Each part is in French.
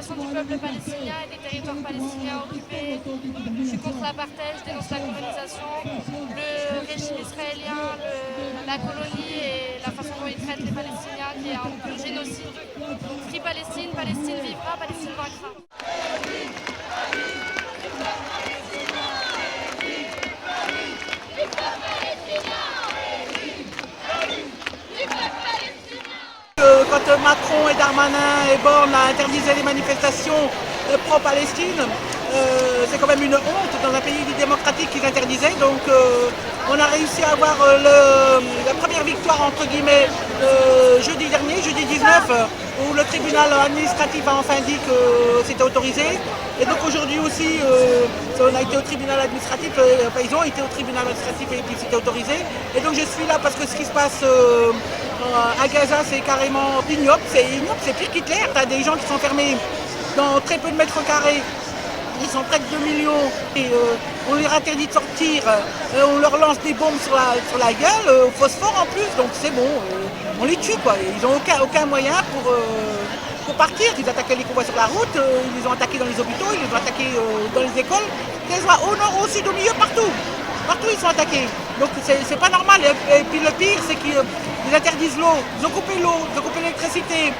revendications du peuple palestinien et des territoires palestiniens occupés. Je suis contre l'apartheid, je dénonce la colonisation, le régime israélien, la colonie et la façon dont il traite les Palestiniens, qui est un pur génocide. Free Palestine, Palestine vivra, Palestine vaincra. Quand Macron et Darmanin et Borne interdisaient les manifestations pro-Palestine, c'est quand même une honte dans un pays démocratique qu'ils interdisaient. Donc on a réussi à avoir la première victoire entre guillemets jeudi dernier, jeudi 19, où le tribunal administratif a enfin dit que c'était autorisé. Et donc aujourd'hui aussi, on a été au tribunal administratif, enfin ils ont été au tribunal administratif et puis c'était autorisé. Et donc je suis là parce que ce qui se passe à Gaza, c'est carrément ignoble, c'est pire qu'Hitler. Tu as des gens qui sont fermés dans très peu de mètres carrés. Ils sont près de 2 millions et on leur interdit de sortir, on leur lance des bombes sur la gueule, au phosphore en plus, donc c'est bon, on les tue quoi. Ils n'ont aucun moyen pour partir. Ils attaquaient les convois sur la route, ils les ont attaqués dans les hôpitaux, ils les ont attaqués dans les écoles, qu'elles soient au nord, au sud, au milieu, partout. Partout ils sont attaqués. Donc c'est pas normal. Et puis le pire c'est qu'ils interdisent l'eau, ils ont coupé l'eau, ils ont coupé l'électricité.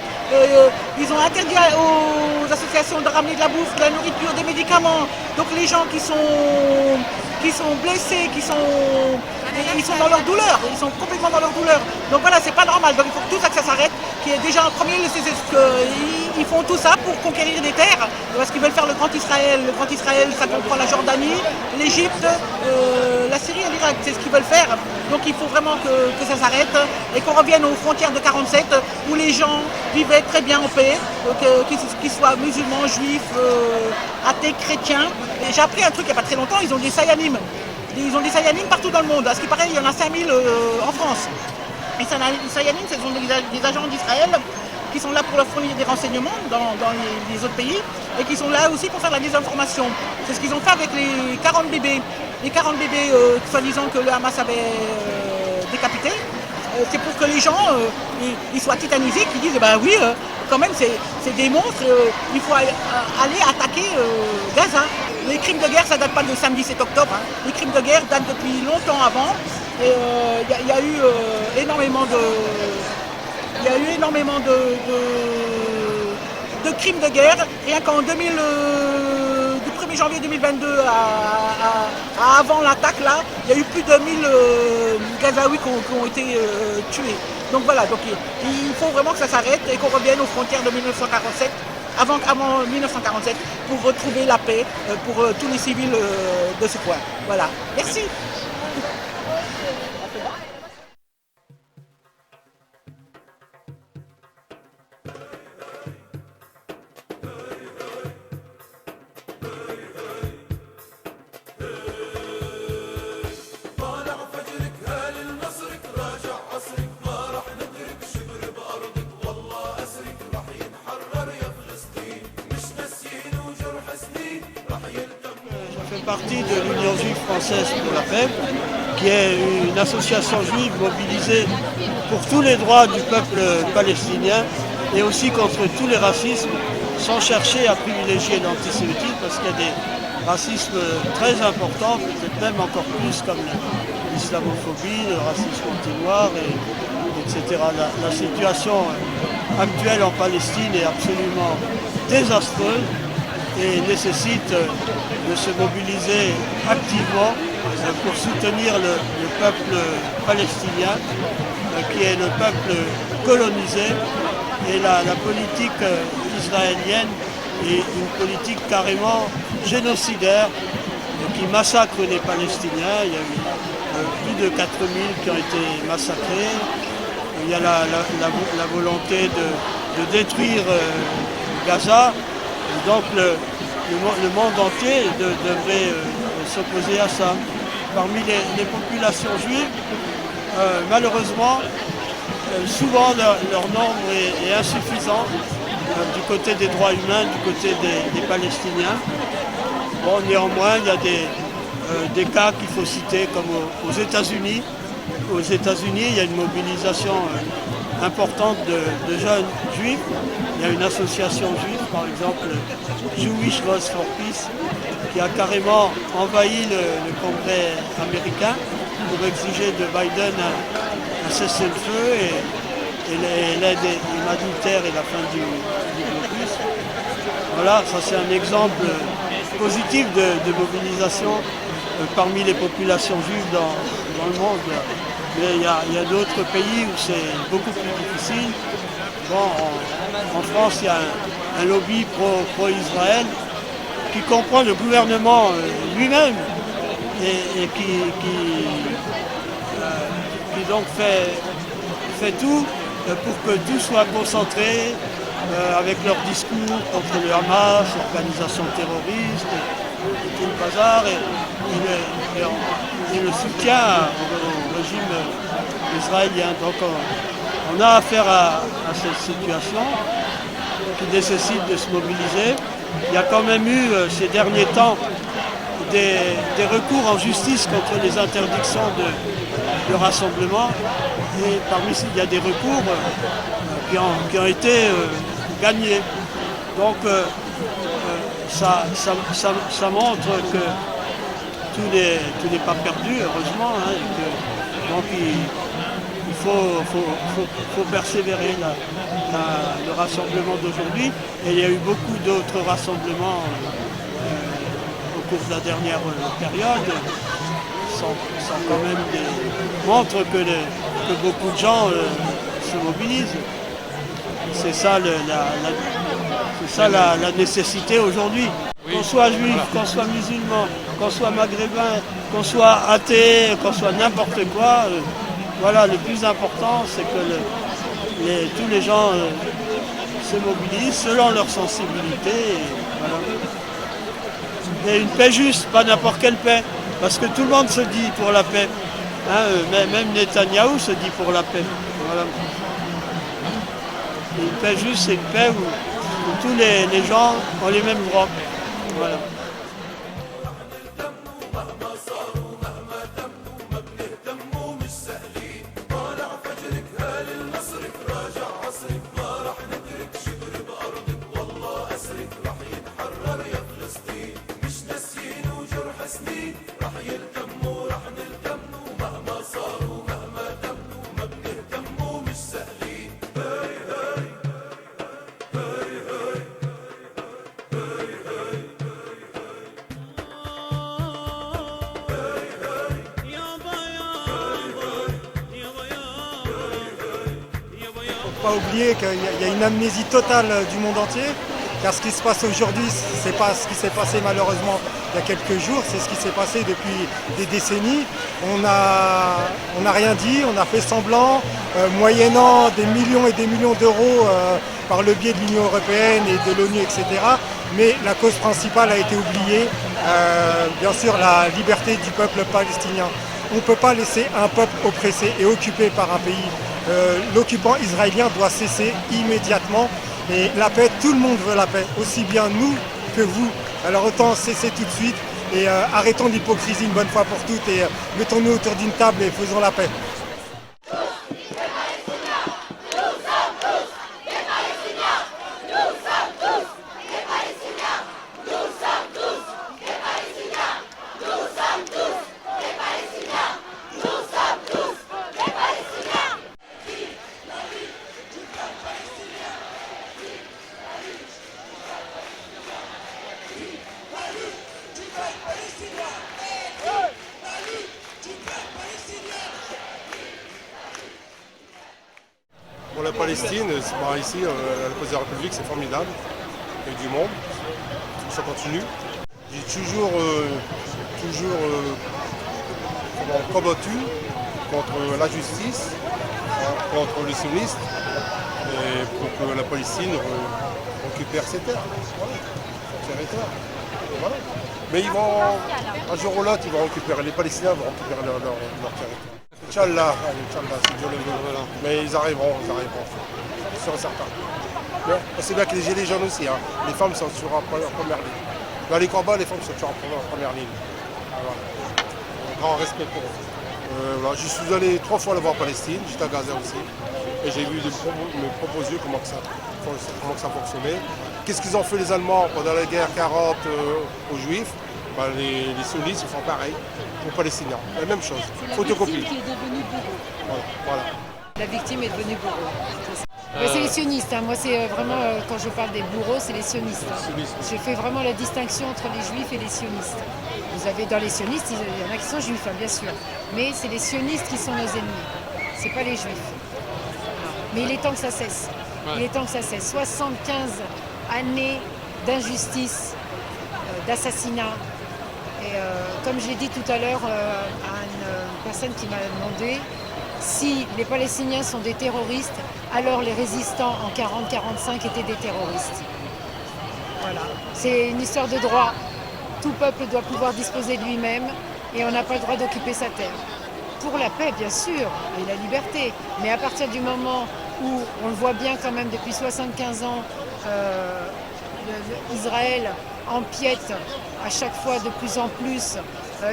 Ils ont interdit aux associations de ramener de la bouffe, de la nourriture, des médicaments. Donc les gens qui sont blessés, ils sont dans leur douleur, ils sont complètement dans leur douleur. Donc voilà, c'est pas normal. Donc il faut que tout ça que ça s'arrête. Qui est déjà en premier, ils font tout ça pour conquérir des terres, parce qu'ils veulent faire le Grand Israël. Le Grand Israël, ça comprend la Jordanie, l'Égypte, la Syrie et l'Irak. C'est ce qu'ils veulent faire. Donc il faut vraiment que ça s'arrête et qu'on revienne aux frontières de 47 où les gens vivaient très bien en paix, qu'ils soient musulmans, juifs, athées, chrétiens. Et j'ai appris un truc il n'y a pas très longtemps, ils ont des sayanim. Ils ont des sayanim partout dans le monde. À ce qui paraît, il y en a 5000 en France. Et les sayanim, ce sont des agents d'Israël qui sont là pour leur fournir des renseignements dans les autres pays et qui sont là aussi pour faire la désinformation. C'est ce qu'ils ont fait avec les 40 bébés. Les 40 bébés, soi-disant que le Hamas avait décapités. C'est pour que les gens ils soient tétanisés, qu'ils disent bah oui, quand même c'est des monstres, il faut aller attaquer Gaza. Les crimes de guerre, ça date pas de samedi 7 octobre. Hein. Les crimes de guerre datent depuis longtemps avant. Et il y a eu énormément de crimes de guerre. Rien qu'en du 1er janvier 2022 à avant l'attaque, là, il y a eu plus de 1000 Gazaouis qui ont été tués. Donc voilà, donc il faut vraiment que ça s'arrête et qu'on revienne aux frontières de 1947, avant 1947, pour retrouver la paix pour tous les civils de ce coin. Voilà, merci. Je fais partie de l'Union juive française pour la paix, qui est une association juive mobilisée pour tous les droits du peuple palestinien et aussi contre tous les racismes, sans chercher à privilégier l'antisémitisme, parce qu'il y a des racismes très importants, peut-être même encore plus comme l'islamophobie, le racisme anti-noir, etc. La situation actuelle en Palestine est absolument désastreuse et nécessite de se mobiliser activement pour soutenir le peuple palestinien, qui est le peuple colonisé, et la politique israélienne est une politique carrément génocidaire qui massacre les Palestiniens. Il y a eu plus de 4000 qui ont été massacrés. Il y a la volonté de détruire Gaza. Et donc le monde entier devrait s'opposer à ça. Parmi les populations juives, malheureusement, souvent leur nombre est insuffisant du côté des droits humains, du côté des Palestiniens. Bon, néanmoins, il y a des cas qu'il faut citer, comme aux États-Unis. Aux États-Unis, il y a une mobilisation importante de jeunes juifs. Il y a une association juive, par exemple, Jewish Cause for Peace, qui a carrément envahi le Congrès américain pour exiger de Biden un cessez-le-feu et l'aide humanitaire et la fin du blocus. Voilà, ça c'est un exemple positif de mobilisation parmi les populations juives dans le monde. Mais il y a d'autres pays où c'est beaucoup plus difficile. Bon, en France, il y a un lobby pro-Israël qui comprend le gouvernement lui-même et qui donc fait tout pour que tout soit concentré avec leurs discours contre le Hamas, l'organisation terroriste, tout le bazar et le soutien au régime israélien. Donc on a affaire à cette situation qui nécessite de se mobiliser. Il y a quand même eu ces derniers temps des recours en justice contre les interdictions de rassemblement. Et parmi ces, il y a des recours qui ont été gagnés. Donc ça montre que tout n'est pas perdu, heureusement. Hein, donc il faut persévérer le rassemblement d'aujourd'hui. Et il y a eu beaucoup d'autres rassemblements au cours de la dernière période. Quand même montre que beaucoup de gens se mobilisent. C'est ça, la nécessité aujourd'hui. Oui. Qu'on soit juif, qu'on soit musulman, qu'on soit maghrébin, qu'on soit athée, qu'on soit n'importe quoi, voilà, le plus important c'est que tous les gens se mobilisent selon leur sensibilité. Et une paix juste, pas n'importe quelle paix. Parce que tout le monde se dit pour la paix. Hein, même Netanyahou se dit pour la paix. Voilà. Et une paix juste, c'est une paix où tous les gens ont les mêmes droits. Voilà. Pas oublier qu'il y a une amnésie totale du monde entier, car ce qui se passe aujourd'hui, c'est pas ce qui s'est passé malheureusement il y a quelques jours, c'est ce qui s'est passé depuis des décennies. On n'a rien dit, on a fait semblant, moyennant des millions et des millions d'euros par le biais de l'Union européenne et de l'ONU, etc. Mais la cause principale a été oubliée, bien sûr la liberté du peuple palestinien. On ne peut pas laisser un peuple oppressé et occupé par un pays. L'occupant israélien doit cesser immédiatement. Et la paix, tout le monde veut la paix, aussi bien nous que vous. Alors autant cesser tout de suite et arrêtons l'hypocrisie une bonne fois pour toutes et mettons-nous autour d'une table et faisons la paix. Pour la Palestine, ici, à la place de la République, c'est formidable. Il y a du monde, ça continue. J'ai toujours combattu contre la justice, contre les sionistes, et pour que la Palestine récupère ses terres, son territoire. Voilà. Mais ils vont, un jour ou l'autre, ils vont récupérer, les Palestiniens vont récupérer leur territoire. Inch'Allah, si Dieu le veut. Voilà. Mais ils arriveront, c'est sûr et certain. C'est bien que les gilets jaunes aussi, hein. Les femmes sont toujours en première ligne. Dans les combats, les femmes sont toujours en première ligne. Voilà. Grand respect pour eux. Voilà. Je suis allé 3 fois la voir en Palestine, j'étais à Gaza aussi. et j'ai vu mes propres yeux comment ça fonctionnait. Qu'est-ce qu'ils ont fait les Allemands pendant la guerre 40 aux Juifs? Ben, les sionistes ils font pareil aux Palestiniens, la même chose, photocopie. Qui est devenu bourreau. Voilà. La victime est devenue bourreau. Mais c'est les sionistes, hein. Moi c'est vraiment, quand je parle des bourreaux, c'est les sionistes. Hein. Je fais vraiment la distinction entre les juifs et les sionistes. Vous avez dans les sionistes, il y en a qui sont juifs, hein, bien sûr. Mais c'est les sionistes qui sont nos ennemis. C'est pas les juifs. Mais il est temps que ça cesse. Il est temps que ça cesse. 75 années d'injustice, d'assassinat. Et comme je l'ai dit tout à l'heure à une personne qui m'a demandé, si les Palestiniens sont des terroristes, alors les résistants en 40-45 étaient des terroristes. Voilà. C'est une histoire de droit. Tout peuple doit pouvoir disposer de lui-même et on n'a pas le droit d'occuper sa terre. Pour la paix, bien sûr, et la liberté. Mais à partir du moment où, on le voit bien quand même depuis 75 ans, Israël empiète à chaque fois de plus en plus.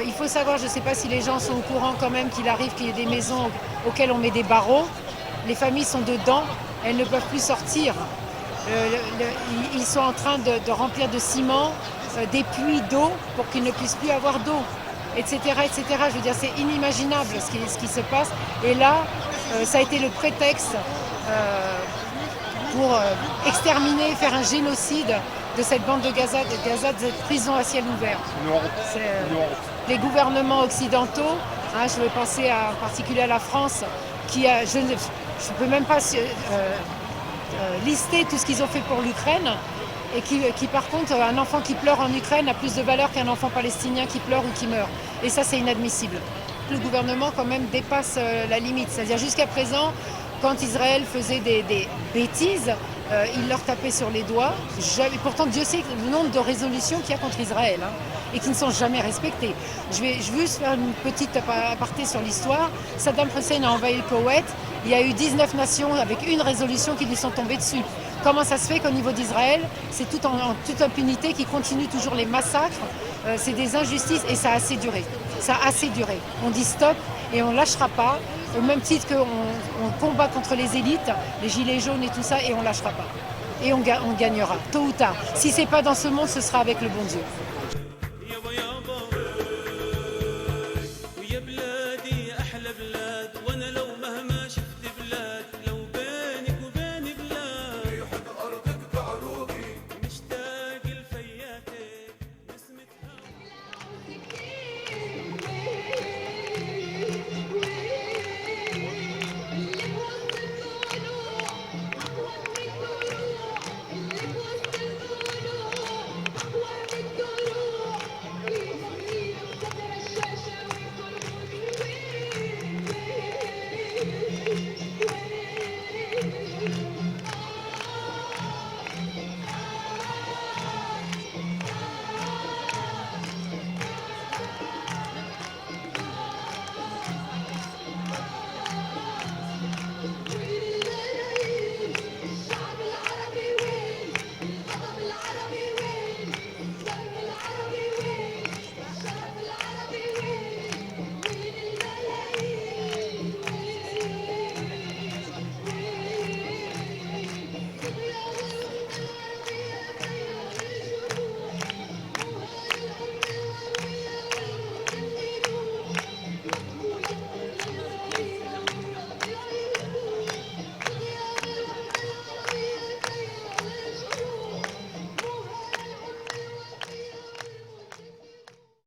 Il faut savoir, je ne sais pas si les gens sont au courant quand même qu'il arrive qu'il y ait des maisons auxquelles on met des barreaux. Les familles sont dedans, elles ne peuvent plus sortir. Ils sont en train de remplir de ciment des puits d'eau pour qu'ils ne puissent plus avoir d'eau, etc., etc. Je veux dire, c'est inimaginable ce qui se passe. Et là, ça a été le prétexte pour exterminer, faire un génocide de cette bande de Gaza, de cette prison à ciel ouvert. Les gouvernements occidentaux, hein, je vais penser en particulier à la France, qui a, je ne peux même pas lister tout ce qu'ils ont fait pour l'Ukraine, et qui par contre, un enfant qui pleure en Ukraine a plus de valeur qu'un enfant palestinien qui pleure ou qui meurt. Et ça, c'est inadmissible. Le gouvernement quand même dépasse la limite. C'est-à-dire jusqu'à présent, quand Israël faisait des bêtises, il leur tapait sur les doigts. Pourtant, Dieu sait le nombre de résolutions qu'il y a contre Israël, hein, et qui ne sont jamais respectées. Je vais juste faire une petite aparté sur l'histoire. Saddam Hussein a envahi le Koweït. Il y a eu 19 nations avec une résolution qui lui sont tombées dessus. Comment ça se fait qu'au niveau d'Israël, c'est tout en toute impunité qui continue toujours les massacres? C'est des injustices et ça a assez duré. Ça a assez duré. On dit stop et on ne lâchera pas. Au même titre qu'on combat contre les élites, les gilets jaunes et tout ça, et on ne lâchera pas. Et on gagnera, tôt ou tard. Si ce n'est pas dans ce monde, ce sera avec le bon Dieu.